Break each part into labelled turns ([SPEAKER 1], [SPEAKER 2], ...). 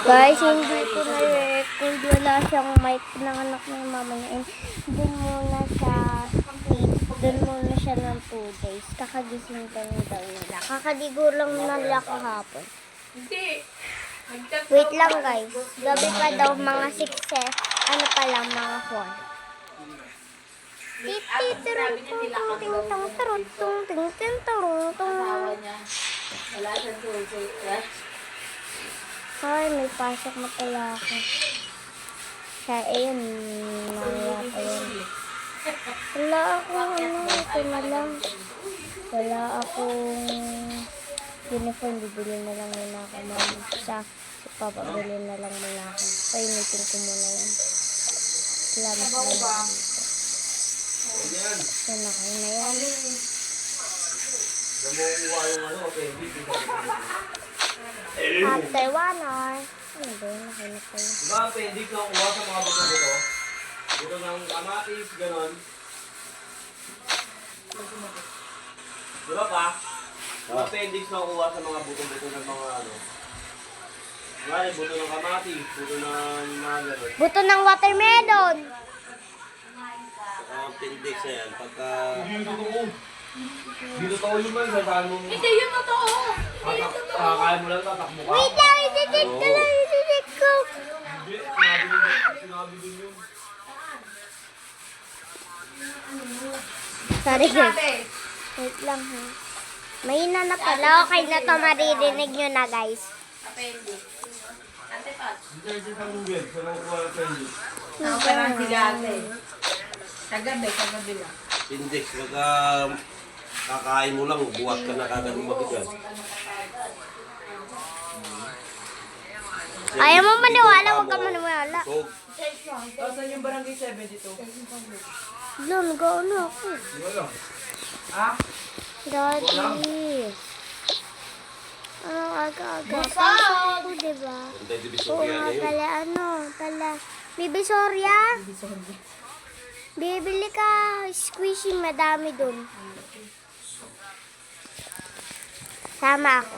[SPEAKER 1] Guys, hindi ko na-record. Wala siyang mic ng anak ng mama niya. Doon muna siya ng 2 days. Kakagising pa rin daw nila. Kakaligo lang nila kahapon.
[SPEAKER 2] Hindi.
[SPEAKER 1] Wait lang guys. Gabi pa daw mga 6 ano pa lang mga 4.
[SPEAKER 2] Wala siyang susi.
[SPEAKER 1] Ay, may pasok na pala ako. Kaya ayun, naya pa yun. Wala akong ito na lang. Wala akong uniform, bibili na lang muna ako. Sa papabili na lang muna ako. Painitin ko muna yan. Salamat na lang dito. Yan ako na yan. After 1 hour. Ano ba yun? Nakinap pa yun.
[SPEAKER 3] Diba, appendix na kuha sa mga buto-buto? Buto ng kamatis, gano'n. Diba pa? Appendix na kuha sa mga buto-buto ng mga ano. Diba, buto ng kamatis, buto ng mga gano'n.
[SPEAKER 1] Buto ng watermelon.
[SPEAKER 3] Appendix na yan. Pagka... Hindi totoo. Hindi totoo yun man. Sasahan mo...
[SPEAKER 2] Hindi yun totoo.
[SPEAKER 3] Kaya mo lang, tatakbo ka.
[SPEAKER 1] Wait lang, isi-check ko lang, isi-check ko.
[SPEAKER 3] Hindi, sinabi din yun.
[SPEAKER 1] Sorry guys.
[SPEAKER 2] Sabi.
[SPEAKER 1] Wait lang ha. Mahina na pala. Okay na to, maririnig nyo na guys.
[SPEAKER 2] Appendix. Ate Pat.
[SPEAKER 3] Hindi sa Google. Sa mga kuha ng appendix.
[SPEAKER 2] Naoperang si Gate. Kagabi lang.
[SPEAKER 3] Appendix, pagka... kakain mo lang, buhat ka na kagad ng mabigat.
[SPEAKER 1] Ayaw mo maniwala, huwag ka maniwala.
[SPEAKER 3] So,
[SPEAKER 4] Saan yung barangay 72?
[SPEAKER 1] Lon, gano'n ako.
[SPEAKER 4] Ah?
[SPEAKER 1] Daddy. Ano aga-aga? Pasok ko, diba?
[SPEAKER 3] hindi
[SPEAKER 1] Oo
[SPEAKER 3] divisoria
[SPEAKER 1] nga
[SPEAKER 3] na yun.
[SPEAKER 1] pala, pala. Bibisoria? Bibili ka. Squishy, madami dun. Sama ako.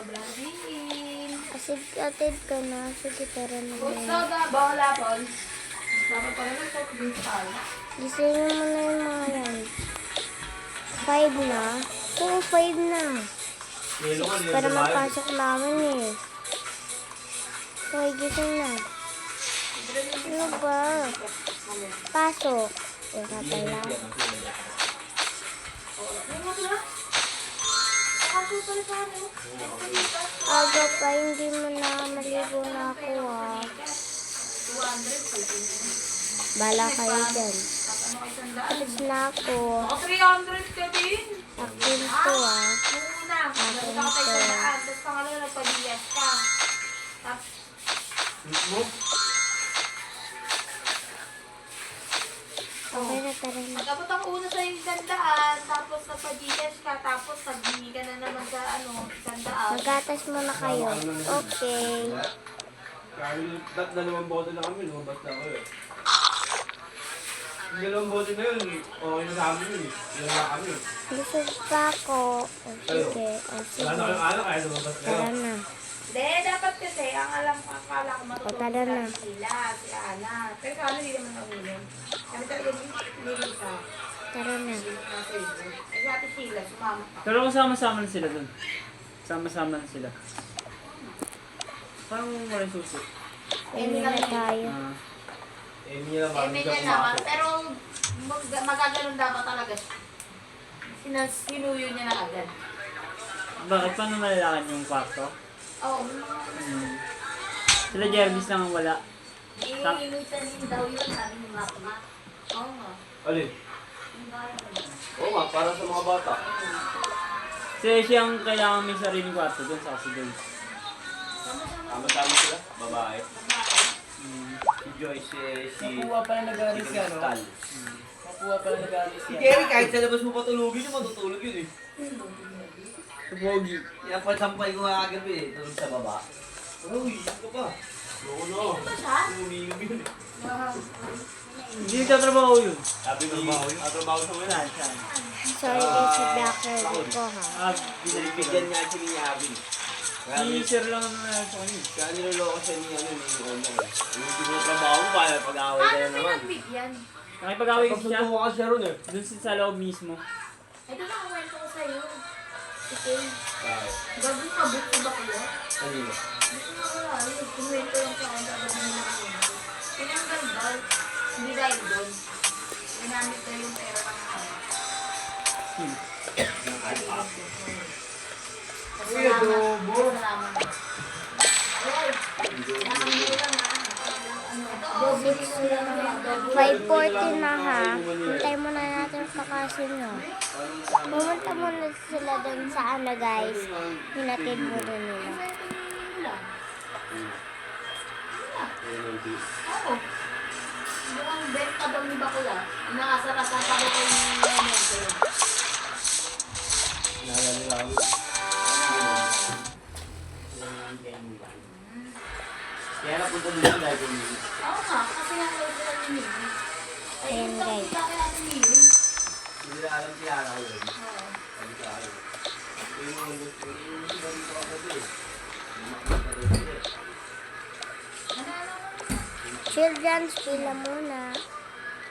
[SPEAKER 1] Kasi atid ka na. Sige, tara na.
[SPEAKER 2] Soda, bawal apple. Dapat pala ng soft drink tayo.
[SPEAKER 1] Gisingin mo na yung mga yan. 5 na? Oo, 5 na. Para mapasok namin eh. Okay, gising na. Ano ba? Pasok. Ika pala. Aga pa, hindi mo na maligo na ako ah. Bala kayo dyan. Tapos na ako.
[SPEAKER 2] O, 300 ka din.
[SPEAKER 1] Akin to ah.
[SPEAKER 2] Muna. Nagpunta ka tayo sa daan. Tapos pangalawa nagpaliyas ka. Tapos,
[SPEAKER 1] Okay na, tara na.
[SPEAKER 2] pagkabot ang una sa yung gandaan, tapos nagpa-GS ka, tapos nagbili ka na naman sa gandaan.
[SPEAKER 1] Magatas muna kayo. Okay.
[SPEAKER 3] Dalawang bote na kami, lumabas na ako eh. Yung dalawang bote na yun, okay na sa amin yun eh. Yun na kami.
[SPEAKER 1] Busog pa ako. O sige. O
[SPEAKER 3] Wala na
[SPEAKER 1] sige.
[SPEAKER 3] kayong anak, kaya lumabas na
[SPEAKER 1] Tara
[SPEAKER 3] yun.
[SPEAKER 1] na.
[SPEAKER 2] Hindi, dapat kasi, akala ko matutulog
[SPEAKER 1] Tara na.
[SPEAKER 2] sila, si Ana. Pero kala hindi naman nahulog. Kami talaga hindi sa
[SPEAKER 1] Tara na.
[SPEAKER 2] Facebook. Eh, si Ate Sheila, sumama ka.
[SPEAKER 4] Pero kung sama-sama na sila dun. Sama-sama na sila. Parang wala susi.
[SPEAKER 1] Uwi na tayo.
[SPEAKER 4] Ah.
[SPEAKER 3] Amy lang kami
[SPEAKER 2] Eme
[SPEAKER 3] siya
[SPEAKER 2] niya naman,
[SPEAKER 3] pumasok.
[SPEAKER 2] pero magaganon dapat talaga siya. Sinuyo niya na agad.
[SPEAKER 4] Bakit? Paano malalakan yung kwarto?
[SPEAKER 2] Oo,
[SPEAKER 4] Sila Jervis lang ang wala.
[SPEAKER 2] iniinitan din daw yun, sabi ni Mama. Oo nga.
[SPEAKER 3] Alin? Oo nga, para sa mga bata.
[SPEAKER 4] Kasi siyang kailangan may sariling kwarto dun sa kasi dun.
[SPEAKER 3] Tama-tama sila, babae. Si Joyce, si
[SPEAKER 4] Nakuha pala nag-aalis
[SPEAKER 3] si
[SPEAKER 4] yan, no?
[SPEAKER 3] Crystal.
[SPEAKER 4] Nakuha pala nag-aalis
[SPEAKER 3] Si
[SPEAKER 4] yan.
[SPEAKER 3] Jerry, kahit sa labas mo patulugin yun, matutulog yun eh.
[SPEAKER 4] Pogi.
[SPEAKER 3] Yan pagsampay ko nga kagabi eh, tulog sa baba. Uy, ito pa. Oo no.
[SPEAKER 2] Ito siya?
[SPEAKER 3] Umiinom yun eh.
[SPEAKER 4] Hindi nagtatrabaho yun.
[SPEAKER 3] Sabi ni trabaho sa wala.
[SPEAKER 4] Saan?
[SPEAKER 1] Sorry guys, si Blacker ko ha.
[SPEAKER 4] Ah, binalik ko
[SPEAKER 3] Bigyan niya si Abin.
[SPEAKER 4] Si Sir lang ang sa kanya.
[SPEAKER 3] Kaya niloloko siya ni ano, ni Ono. Yung tinatrabaho mo, kaya pag-away kayo
[SPEAKER 2] Ano
[SPEAKER 3] naman.
[SPEAKER 2] pinagbigyan?
[SPEAKER 4] Nakipag-away
[SPEAKER 3] Tapos
[SPEAKER 4] siya.
[SPEAKER 3] natuwa ka siya ron eh.
[SPEAKER 4] Doon sa loob mismo.
[SPEAKER 2] Ito na ang kwento ko sa'yo. Okay.
[SPEAKER 3] Bakit?
[SPEAKER 2] Gagawin ka book ba ko?
[SPEAKER 3] Kanino?
[SPEAKER 2] Gusto mo wala. Kinuwento lang sa akin. Tapos hindi na kwento. Tinanggal daw. Hindi dahil doon. Ginamit na yung pera ng awa. Salamat. Oy, nakangyo lang ha.
[SPEAKER 1] 5:40 na ha. Hintay muna natin kakasin nyo. Pumunta muna sila dun sa ano guys. Hinatid muna nila.
[SPEAKER 2] Oo. Mukhang benta daw ni Bakula. Inaasar-asar pa ko yung momento yun.
[SPEAKER 3] Nalalirawi. Kaya napunta doon sa dahil kung
[SPEAKER 2] Oo nga, kasi nga daw sila ni Mimi. Ay,
[SPEAKER 1] Ayan,
[SPEAKER 2] yung daw
[SPEAKER 1] guys.
[SPEAKER 2] kita kaya ni Mimi.
[SPEAKER 3] hindi nila alam kilala ko yun.
[SPEAKER 2] Oo.
[SPEAKER 3] Sabi sa akin. Ito yung mga gusto. Yung iba dito ako doon. Yung makita doon sila eh.
[SPEAKER 2] Ano?
[SPEAKER 1] Children's pila muna.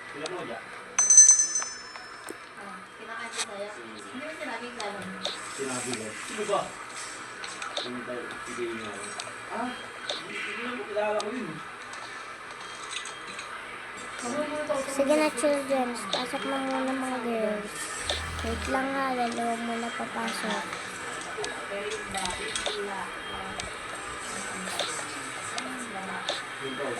[SPEAKER 3] Sila mo dyan.
[SPEAKER 2] Kinakain ko sa'yo. Hindi mo sinabing gano'n.
[SPEAKER 3] Sinabi ko. Sino ba? Yung tayo, sige nga. Ah, hindi mo kilala ko yun.
[SPEAKER 1] Sige na children's. Pasok na muna mga girls. Wait lang nga. Dalawa muna papasok.
[SPEAKER 3] Yung tayo.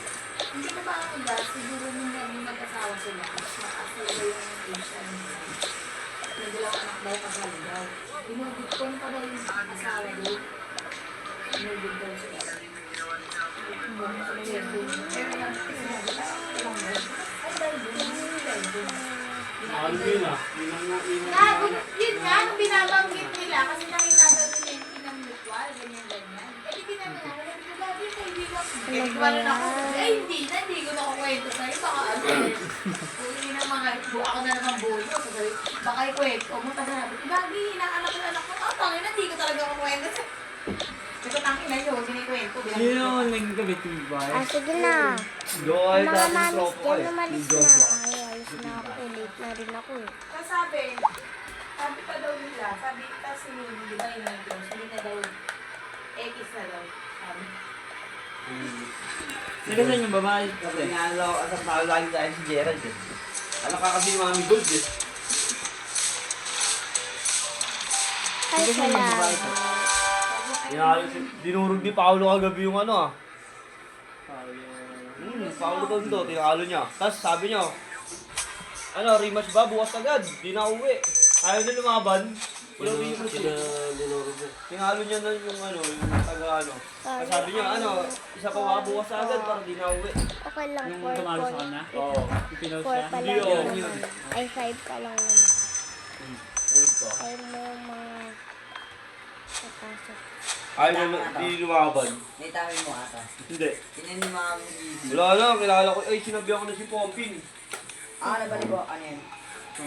[SPEAKER 2] Hindi ko ba ang iba, siguro nung mag-asawa sila, nakasala yung patient. Nagdalang anak daw kasal daw. Inugod pa daw yung asawa daw. Inugod daw sila.
[SPEAKER 3] Ano yun ah?
[SPEAKER 2] Yun nga, nung binabanggit nila, kasi nakita daw nila yung pinang-mutual, ganyan-ganyan. Eh, di pinangyari, sabi ko, "Grabe, kaibigan ko." Eh, di wala na ako, eh, hindi ko na kukwento sa'yo, baka ano, uli ng mga, ako na naman bono, sabi, baka ikwento mo, tapos sabi ko, "Gagi, inaanak ko anak ko, tangin na, hindi ko talaga kukwento sa'yo." Ito tangin na yun, kinikwento,
[SPEAKER 4] Sino ang naging kabit yung bahay?
[SPEAKER 1] Sige na.
[SPEAKER 3] Doon,
[SPEAKER 1] Mga
[SPEAKER 3] dati
[SPEAKER 1] mamis
[SPEAKER 3] tropo ko
[SPEAKER 1] dyan,
[SPEAKER 3] eh.
[SPEAKER 1] umalis
[SPEAKER 3] Yung
[SPEAKER 1] na.
[SPEAKER 3] Joshua.
[SPEAKER 1] Ay, alis na ako. Late na rin ako eh.
[SPEAKER 2] Tapos sabi pa daw nila, sabi pa si Mimi, di ba yung nag-close, hindi na daw, X na daw, sabi.
[SPEAKER 4] Nagasan yung babae
[SPEAKER 3] Kasi
[SPEAKER 4] kasi.
[SPEAKER 3] nga lang, asap na lagi tayo si Gerald eh. Ano ka kasi yung Mami Gold eh.
[SPEAKER 1] Ay, salamat.
[SPEAKER 3] Dinurog ni Paolo kagabi yung ano ah. Paolo Tondo, tinakalo niya. Tapos sabi niya, ano, rematch ba? Bukas agad. Di na uwi. Ayaw na lumaban. Wala rematch eh. Tinalo niya na yung ano, yung taga ano. Tapos sabi niya, ano, isa pa ba bukas agad para di na uwi.
[SPEAKER 1] Okay lang.
[SPEAKER 4] Yung
[SPEAKER 1] 4
[SPEAKER 4] tumalo sa kanya?
[SPEAKER 3] Oo.
[SPEAKER 4] Yung pinost
[SPEAKER 1] 4
[SPEAKER 4] siya?
[SPEAKER 1] pa
[SPEAKER 3] Hindi,
[SPEAKER 1] lang
[SPEAKER 3] oo,
[SPEAKER 1] naman.
[SPEAKER 3] yun.
[SPEAKER 1] Ay, 5 pa lang naman.
[SPEAKER 3] Ulit ko.
[SPEAKER 1] Ay, mo yung mga papasok.
[SPEAKER 3] Ayaw na, di lumaban.
[SPEAKER 5] Naitawin mo ata.
[SPEAKER 3] Hindi.
[SPEAKER 5] Tinan yung mga music.
[SPEAKER 3] Wala na, kilala ko. Ay, sinabihan ko na si Pomping.
[SPEAKER 5] Nabalik ko. Ano yan?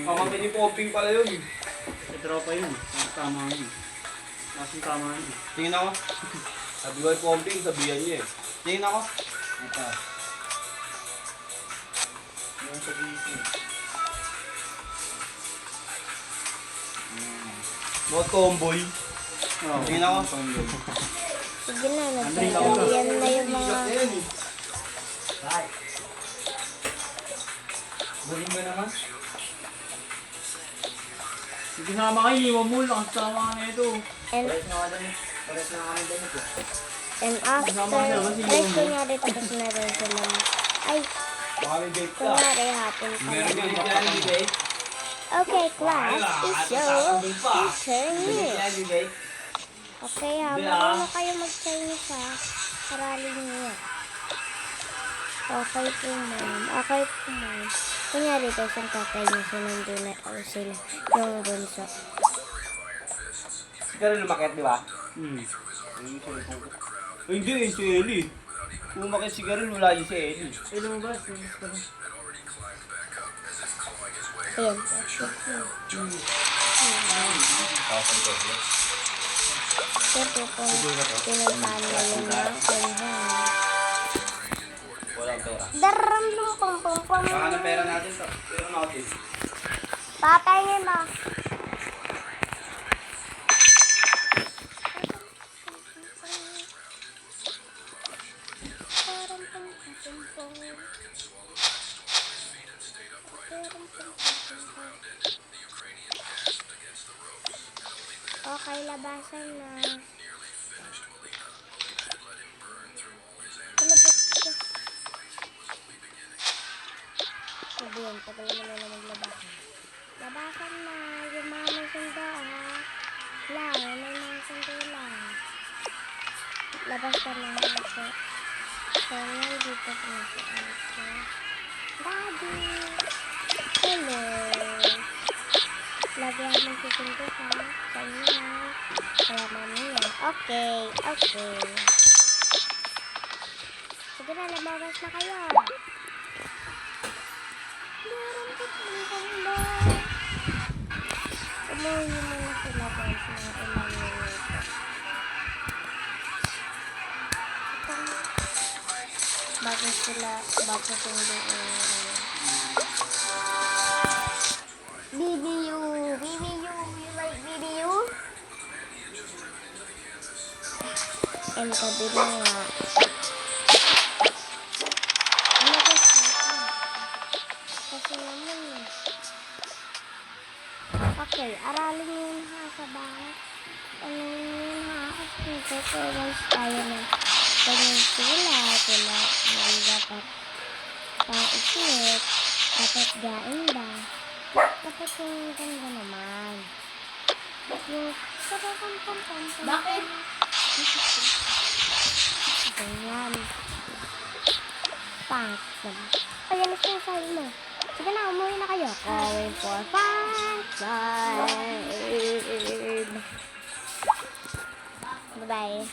[SPEAKER 3] Pamangkin ni Pomping pala yun.
[SPEAKER 4] Sa tropa yun. Tama yun. Masing tama yun.
[SPEAKER 3] Tingin ako. Sabi ko kay Pomping, sabihan niya eh. Tingin ako.
[SPEAKER 5] Ito. Yung sa GC.
[SPEAKER 3] Mga tomboy.
[SPEAKER 4] Oo.
[SPEAKER 3] Tingin ako.
[SPEAKER 1] Sige na,
[SPEAKER 4] Andre,
[SPEAKER 1] nagkakayan na yung mga...
[SPEAKER 3] Ayan eh.
[SPEAKER 5] Right. Buling mo naman.
[SPEAKER 4] Yung kasama kayo, iwan mo lang. Kasama ka na ito.
[SPEAKER 1] And,
[SPEAKER 5] Pares na kami. Pares na kami din ito.
[SPEAKER 1] and after, guys, kunyari tapos na rin sila. Ay,
[SPEAKER 3] Baka may date ka.
[SPEAKER 1] kunyari hapon pa
[SPEAKER 3] Meron
[SPEAKER 1] na.
[SPEAKER 3] ka rin yan, hindi date.
[SPEAKER 1] Okay, class, is your teacher here.
[SPEAKER 3] Yan, hindi date.
[SPEAKER 1] Okay ha,
[SPEAKER 3] Hindi,
[SPEAKER 1] marunong kayo mag-Chinese ha. Aralin niyo yan. Okay po ma'am. Okay po ma'am. Kunyari guys, ang tatay niya sinundo na o sila yung bunso.
[SPEAKER 3] Pero lumakit, di ba?
[SPEAKER 4] Hmm.
[SPEAKER 3] Ay, hindi, yun si Ellie. Umakit si Garil, wala yun si Ellie.
[SPEAKER 4] Eh, lumabas. Lumabas ka lang.
[SPEAKER 1] Ayan. Siyempre po, pinuntahan na yun natin.
[SPEAKER 3] Walang pera.
[SPEAKER 1] Daram lum pum pum pum.
[SPEAKER 3] Baka ng pera natin to. Pera natin.
[SPEAKER 1] Papayin mo. Okay, labasan na. Sabi yun, tagal naman na maglabasan. Labasan na, yung mga may sundo ha. Lang, yung may mga sundo lang. Labas ka na ako. So, ngayon dito ko na si Ate. Daddy! Hello! Lagi ako magsusundo ha. Sa inyo ha. Kaya mamaya. Okay, okay. Sige na, lumabas na kayo. Meron ko pang umuwi muna sila guys ng ilang minuto. Bago sundo BBU, you like BBU? And kabili nga. Ano ba siya? Kasi naman eh. Okay, aralin nyo yun ha sa bahay. Ano yun ha? Kasi tutuwas tayo ng ganyan sila na dapat paisip, dapat gain ba? Dapat yung ganda naman. Yung pam.
[SPEAKER 2] Bakit?
[SPEAKER 1] Ganyan. Pang. Ayan na siya sa mo. Sige na, umuwi na kayo. Going for fun time. Bye-bye.